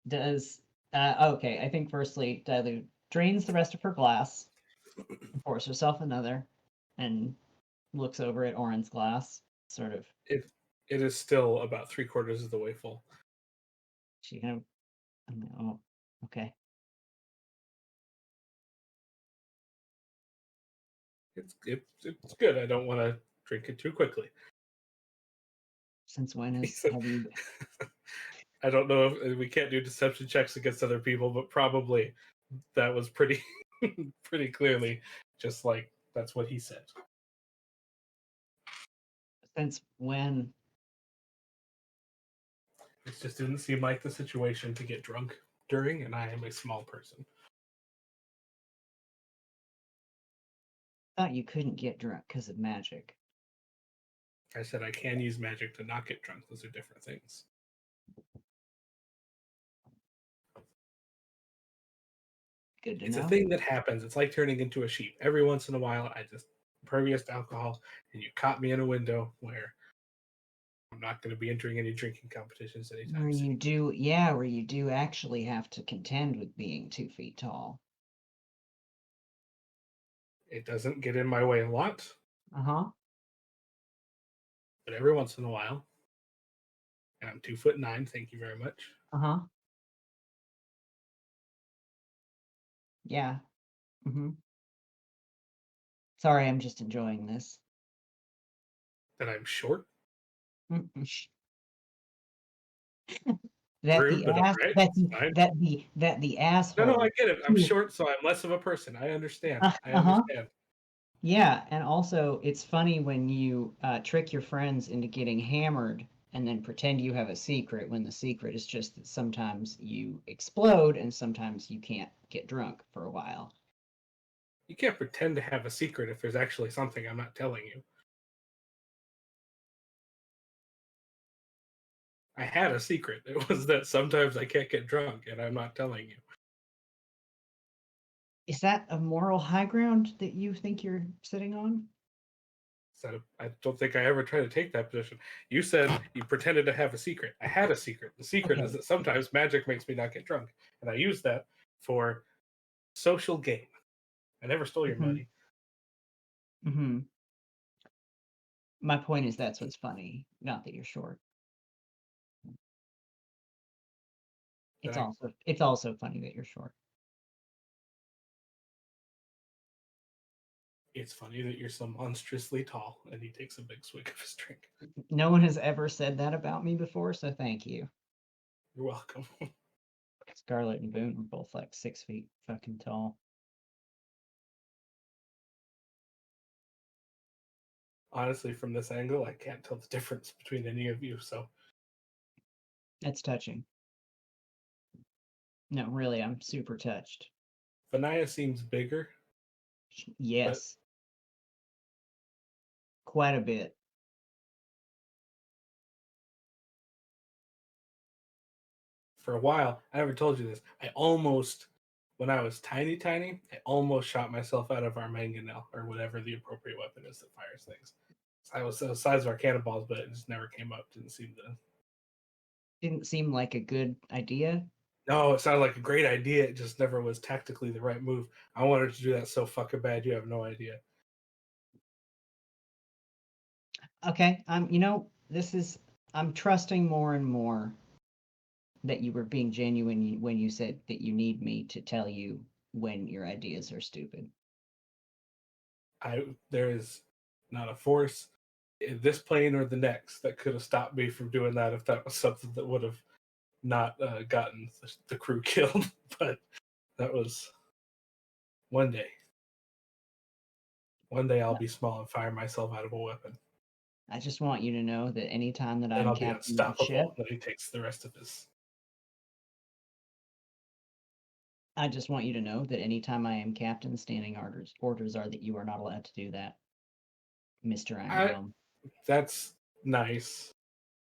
Does okay, I think firstly, Dilute drains the rest of her glass, pours herself another, and looks over at Orryn's glass, sort of. It is still about 3/4 of the way full. She kind of, oh, okay. It's good. I don't want to drink it too quickly. Since when have you? I don't know if we can't do deception checks against other people, but probably that was pretty pretty clearly just like that's what he said. Since when? It just didn't seem like the situation to get drunk during, and I am a small person. Thought you couldn't get drunk because of magic. I said I can use magic to not get drunk. Those are different things. Good to It's know. a thing that happens. It's like turning into a sheep. Every once in a while, I just impervious to alcohol, and you caught me in a window where I'm not going to be entering any drinking competitions anytime Where soon. you do, yeah, where you do actually have to contend with being 2 feet tall. It doesn't get in my way a lot, but every once in a while, and I'm 2'9". Thank you very much. Yeah. Sorry, I'm just enjoying this. That I'm short. That Rude, the but ass alright, that it's the fine. that the that the No, asshole. I get it. I'm short, so I'm less of a person. I understand. I Uh-huh. understand. Yeah, and also it's funny when you trick your friends into getting hammered and then pretend you have a secret when the secret is just that sometimes you explode and sometimes you can't get drunk for a while. You can't pretend to have a secret if there's actually something I'm not telling you. I had a secret. It was that sometimes I can't get drunk, and I'm not telling you. Is that a moral high ground that you think you're sitting on? I don't think I ever tried to take that position. You said you pretended to have a secret. I had a secret. The secret is that sometimes magic makes me not get drunk, and I use that for social gain. I never stole your money. My point is that's what's funny, not that you're short. It's also funny that you're short. It's funny that you're so monstrously tall, and he takes a big swig of his drink. No one has ever said that about me before, so thank you. You're welcome. Scarlet and Boone were both like 6 feet fucking tall. Honestly, from this angle, I can't tell the difference between any of you, so. That's touching. No, really, I'm super touched. Vanaya seems bigger. Yes. Quite a bit. For a while, I never told you this. When I was tiny, I almost shot myself out of our mangonel, or whatever the appropriate weapon is that fires things. I was the size of our cannonballs, but it just never came up. Didn't seem like a good idea. No, it sounded like a great idea. It just never was tactically the right move. I wanted to do that so fucking bad. You have no idea. Okay, I'm trusting more and more that you were being genuine when you said that you need me to tell you when your ideas are stupid. There is not a force in this plane or the next that could have stopped me from doing that if that was something that would have not gotten the crew killed. But that was one day. One day I'll be small and fire myself out of a weapon. I just want you to know that anytime that Then I'm I'll be captain of the ship, unstoppable. Then he takes the rest of his. I just want you to know that anytime I am captain, standing orders are that you are not allowed to do that, Mr. Ironhelm. That's nice.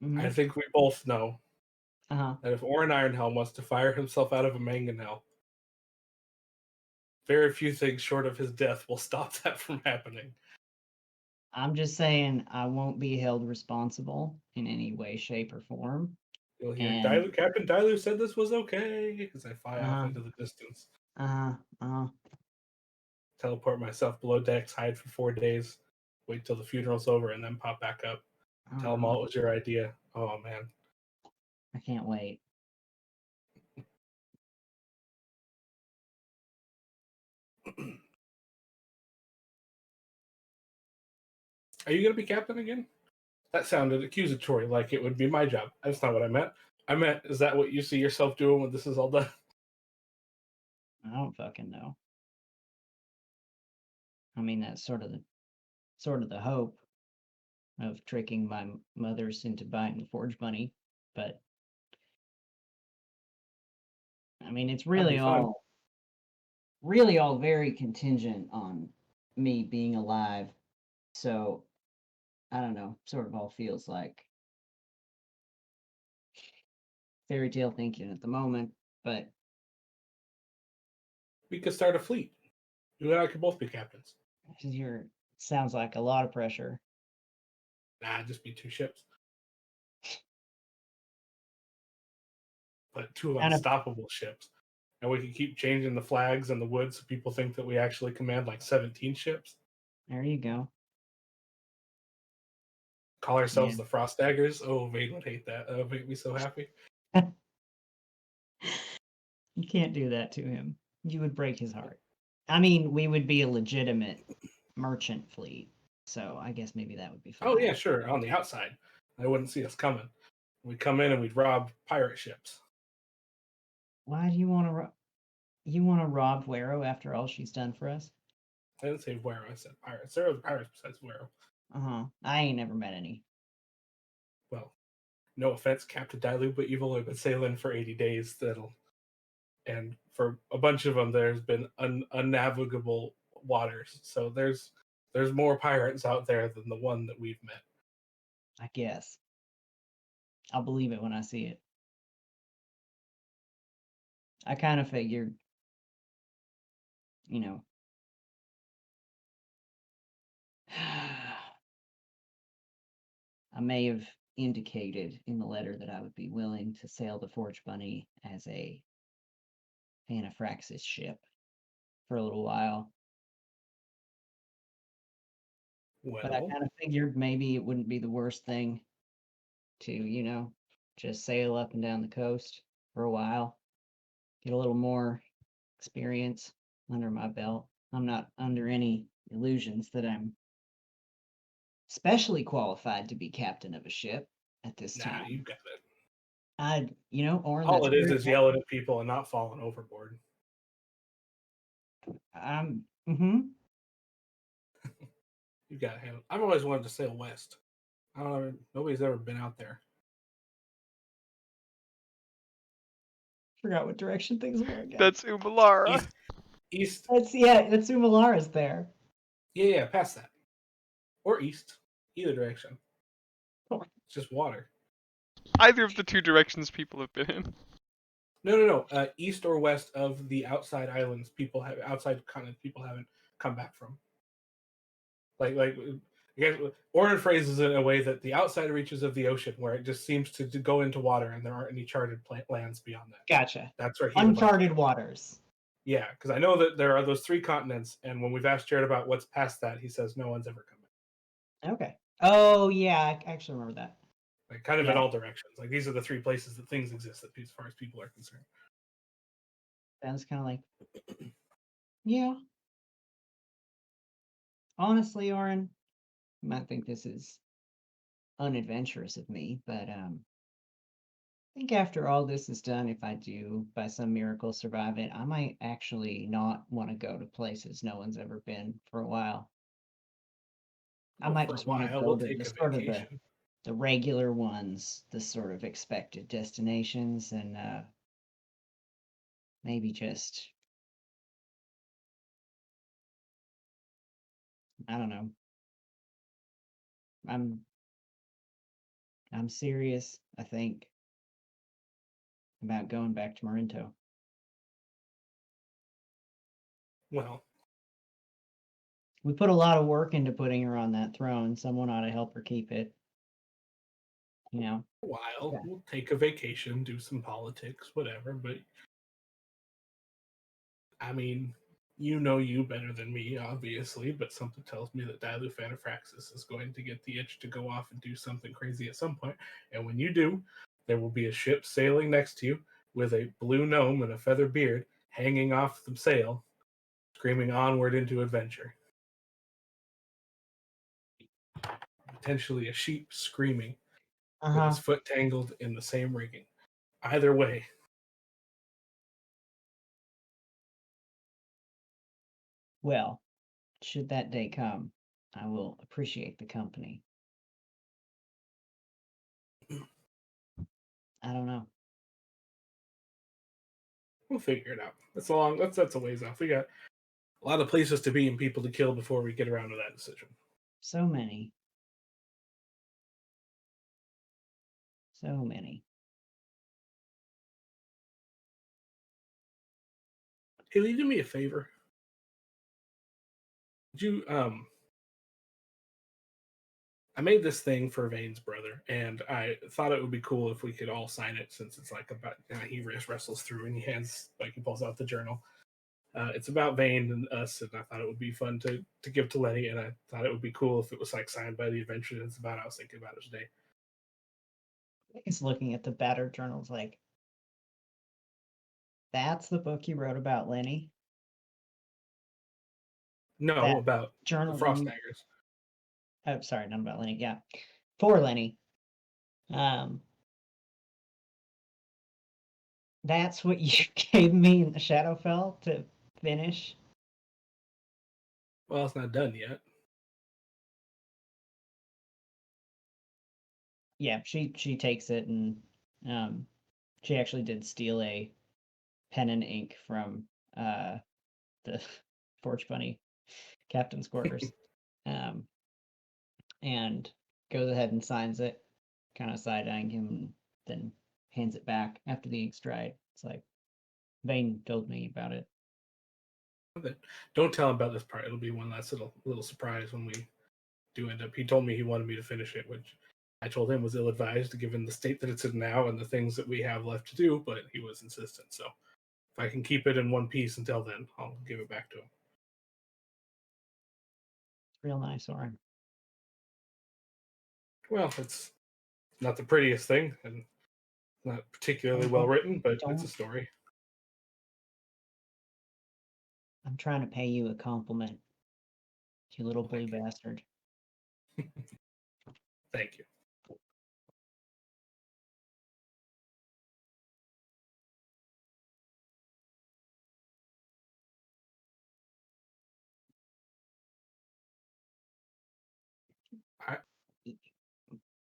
Mm-hmm. I think we both know that if Orryn Ironhelm wants to fire himself out of a mangonel, very few things short of his death will stop that from happening. I'm just saying I won't be held responsible in any way, shape, or form. You'll hear And Captain Dilue said this was okay as I fly off uh, into the distance. uh, uh, Teleport myself below decks, hide for 4 days, wait till the funeral's over, and then pop back up. Tell them all it was your idea. Oh man, I can't wait. are you gonna be captain again? That sounded accusatory, like it would be my job. That's not what I meant. I meant, is that what you see yourself doing when this is all done? I don't fucking know. I mean, that's sort of the hope of tricking my mothers into buying the Forge Bunny, but I mean, it's That'd be fun. really all very contingent on me being alive. So I don't know, sort of all feels like fairy tale thinking at the moment, but We could start a fleet. You and I could both be captains. you're sounds like a lot of pressure. Nah, just be 2 ships. But 2 Kind of unstoppable ships. And we could keep changing the flags and the wood so people think that we actually command like 17 ships. there you go. Call Yeah. ourselves the Frost Daggers. Oh, Vane would hate that. That would make me so happy. You can't do that to him. You would break his heart. I mean, we would be a legitimate merchant fleet, so I guess maybe that would be Oh, fine. yeah, sure. On the outside. They wouldn't see us coming. We'd come in and we'd rob pirate ships. Why do you want to? You want to rob Wero after all she's done for us? I didn't say Wero, I said pirates. There are pirates besides Wero. I ain't never met any. Well, no offense, Captain Dilute, but you've only been sailing for 80 days. And for a bunch of them, there's been unnavigable waters. So there's more pirates out there than the one that we've met. I guess. I'll believe it when I see it. I kind of figured, you know. I may have indicated in the letter that I would be willing to sail the Forge Bunny as a Anaphraxis ship for a little while. But I Well, kind of figured maybe it wouldn't be the worst thing to, just sail up and down the coast for a while, get a little more experience under my belt. I'm not under any illusions that I'm specially qualified to be captain of a ship at this nah, you time. got it. Orryn, All that's it very is yelling at people and not falling overboard. mm-hmm. You got to handle. I've always wanted to sail west. I don't know. Nobody's ever been out there. Forgot what direction things were again. That's Umalara. East. That's Umalara's there. Yeah, past that. Or east. Either direction. Oh. It's just water. Either of the 2 directions people have been in. No. East or west of the outside islands, outside continents people haven't come back from. Like I guess Orryn phrases it in a way that the outside reaches of the ocean, where it just seems to go into water, and there aren't any charted lands beyond that. Gotcha. That's where he uncharted waters. Yeah, because I know that there are those 3 continents, and when we've asked Jared about what's past that, he says no one's ever come back. Okay. Oh yeah, I actually remember that. Like kind of in all directions. Like these are the 3 places that things exist as far as people are concerned. Sounds kind of like, yeah. Honestly, Orryn, you might think this is unadventurous of me, but I think after all this is done, if I do by some miracle survive it, I might actually not want to go to places no one's ever been for a while. I might just want to go we'll to take the a sort of vacation. the regular ones, the sort of expected destinations, and maybe just, I don't know. I'm serious, I think, about going back to Marinto. Well, We put a lot of work into putting her on that throne. Someone ought to help her keep it. you know. A while. Yeah. We'll take a vacation, do some politics, whatever. But I mean, you know you better than me, obviously. But something tells me that Dilute Fanafraxis is going to get the itch to go off and do something crazy at some point. And when you do, there will be a ship sailing next to you with a blue gnome and a feather beard hanging off the sail, screaming onward into adventure. Potentially a sheep screaming with his foot tangled in the same rigging. Either way, Well, should that day come, I will appreciate the company. I don't know. we'll figure it out. That's a ways off. We got a lot of places to be and people to kill before we get around to that decision. So many. So many. Hey, will you do me a favor? Did you I made this thing for Vane's brother, and I thought it would be cool if we could all sign it, since it's like about he wrestles through and he pulls out the journal. It's about Vane and us, and I thought it would be fun to give to Lenny, and I thought it would be cool if it was like signed by the adventure. It's about. I was thinking about it today. He's looking at the battered journals like, that's the book you wrote about Lenny? No, That about journal the that Frost you... Daggers. Oh, sorry, not about Lenny. Yeah. For Lenny. That's what you gave me in the Shadowfell to finish. Well, it's not done yet. Yeah, she takes it, and she actually did steal a pen and ink from the Forge Bunny captain's quarters, and goes ahead and signs it, kind of side-eyeing him, and then hands it back after the ink's dried. It's like, Vane told me about it. Don't tell him about this part. It'll be one last little surprise when we do end up. He told me he wanted me to finish it, which I told him was ill-advised given the state that it's in now and the things that we have left to do, but he was insistent. So if I can keep it in one piece until then, I'll give it back to him. It's real nice, Orryn. Well, it's not the prettiest thing and not particularly well written, but it's a story. I'm trying to pay you a compliment, you little blue bastard. Thank you.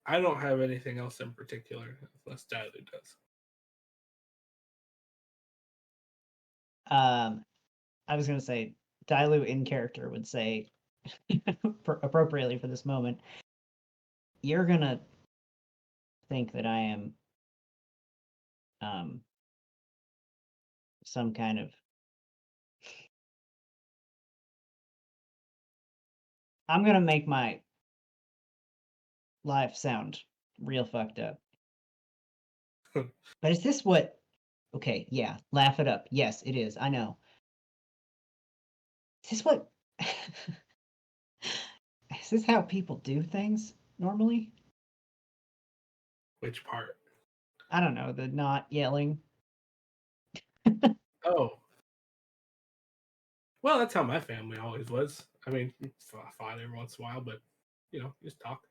I don't have anything else in particular, unless Dilute does. I was gonna say, Dilute in character would say, appropriately for this moment, you're gonna think that I am some kind of... I'm gonna make my life sound real fucked up. But is this what... Okay, yeah, laugh it up. Yes, it is. I know. Is this what... Is this how people do things normally? Which part? I don't know, the not yelling. Oh. Well, that's how my family always was. I mean, fought every once in a while, but, just talk.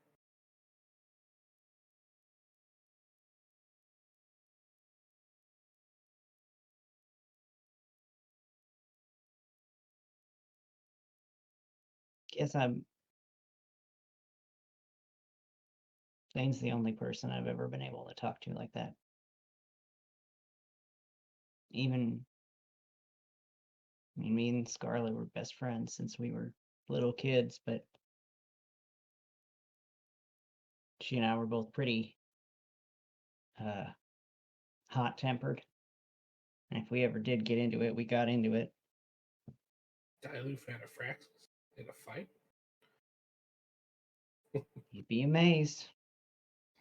Guess Zane's the only person I've ever been able to talk to like that. Even... I mean, me and Scarlet were best friends since we were little kids, but she and I were both pretty hot-tempered. And if we ever did get into it, we got into it. Dilute Fanafraxis in a fight? You'd be amazed.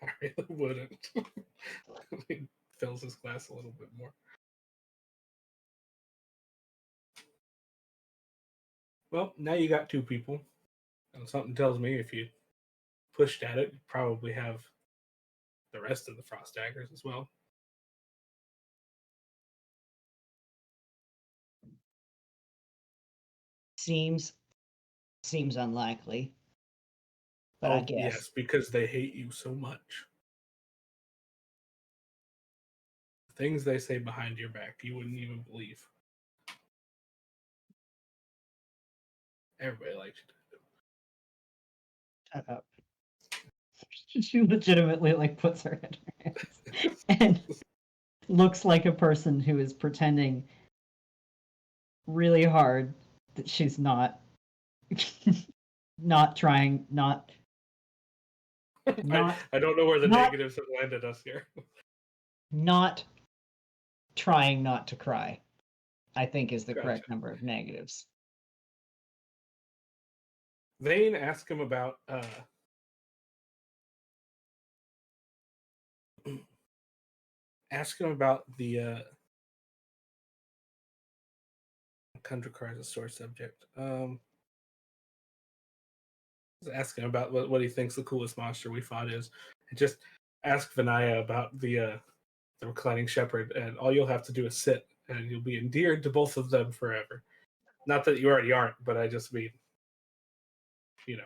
I really wouldn't. He fills his glass a little bit more. Well, now you got two people. And something tells me if you pushed at it, you'd probably have the rest of the frost daggers as well. Seems unlikely. But I guess. Yes, because they hate you so much. The things they say behind your back, you wouldn't even believe. Everybody likes you. Shut up. She legitimately like puts her in her hands and looks like a person who is pretending really hard that she's not trying, not I don't know where the not- negatives have landed us here. not trying not to cry, I think is the Gotcha. correct number of negatives. Vane asked him about the Kundrakar is a sore subject. Was asking about what he thinks the coolest monster we fought is. And just ask Vinaya about the reclining shepherd, and all you'll have to do is sit, and you'll be endeared to both of them forever. Not that you already aren't, but I just mean, you know.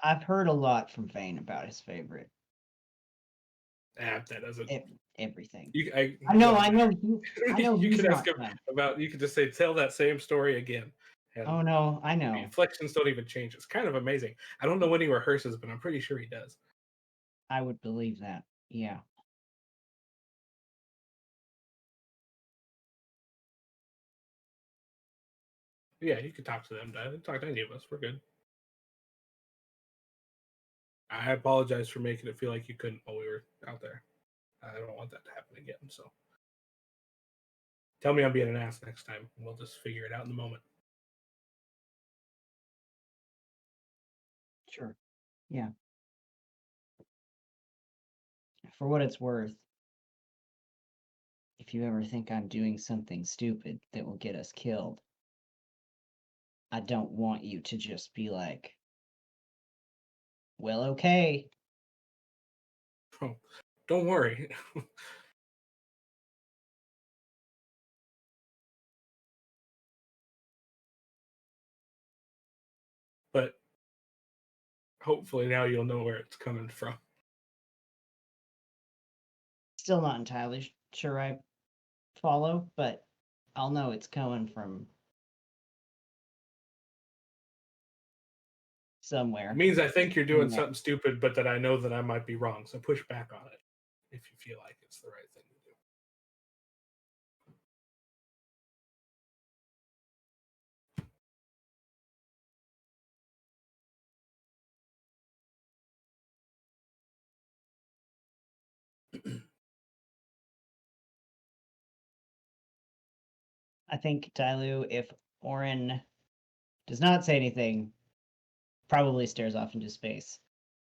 I've heard a lot from Vane about his favorite. That doesn't. Everything. I know. You he's could ask not him fun. about. You could just say, tell that same story again. And Oh no, I know. the inflections don't even change. It's kind of amazing. I don't know when he rehearses, but I'm pretty sure he does. I would believe that. Yeah. Yeah, you could talk to them. Talk to any of us. We're good. I apologize for making it feel like you couldn't while we were out there. I don't want that to happen again. So tell me I'm being an ass next time. We'll just figure it out in the moment. Sure. Yeah. For what it's worth, if you ever think I'm doing something stupid that will get us killed, I don't want you to just be like, well, okay. Oh, don't worry. But hopefully now you'll know where it's coming from. Still not entirely sure I follow, but I'll know it's coming from somewhere. It means I think you're doing something stupid, but that I know that I might be wrong. So push back on it if you feel like it's the right thing to do. I think Dilue, if Orryn does not say anything, probably stares off into space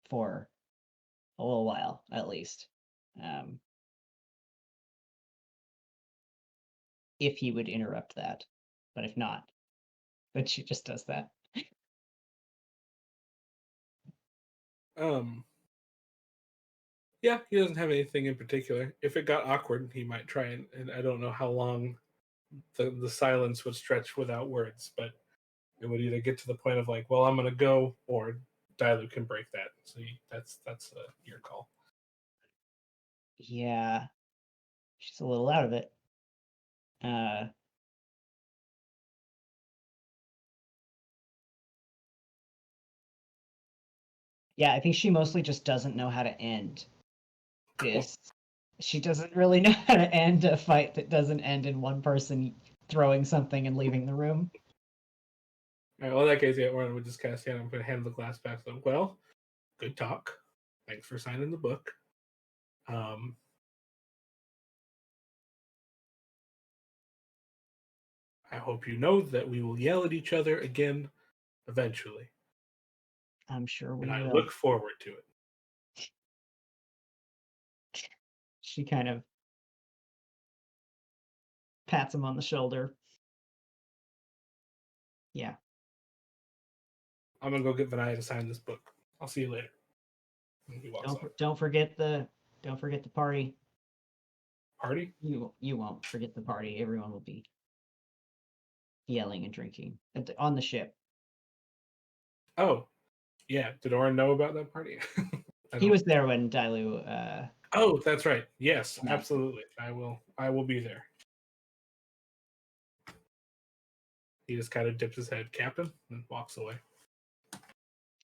for a little while, at least. If he would interrupt that. But if not, then she just does that. Yeah, he doesn't have anything in particular. If it got awkward, he might try and I don't know how long the silence would stretch without words, but it would either get to the point of like, well, I'm gonna go, or Dilute can break that. So that's your call. Yeah, she's a little out of it. Yeah, I think she mostly just doesn't know how to end this. She doesn't really know how to end a fight that doesn't end in one person throwing something and leaving the room. All right, well, in that case, yeah, Orryn would just cast hand. I'm going to hand the glass back to them. Well, good talk. Thanks for signing the book. I hope you know that we will yell at each other again eventually. I'm sure we and I will. look forward to it. She kind of pats him on the shoulder. Yeah. I'm gonna go get Vinaya to sign this book. I'll see you later. And he walks off. Don't forget the party. Party? You won't forget the party. Everyone will be yelling and drinking on the ship. Oh, yeah. Did Orryn know about that party? He was there when Dilue. Oh, that's right. Yes, Yeah. absolutely. I will be there. He just kind of dips his head, Captain, and walks away.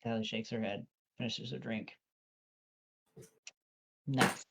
Dilue shakes her head, finishes her drink. Next.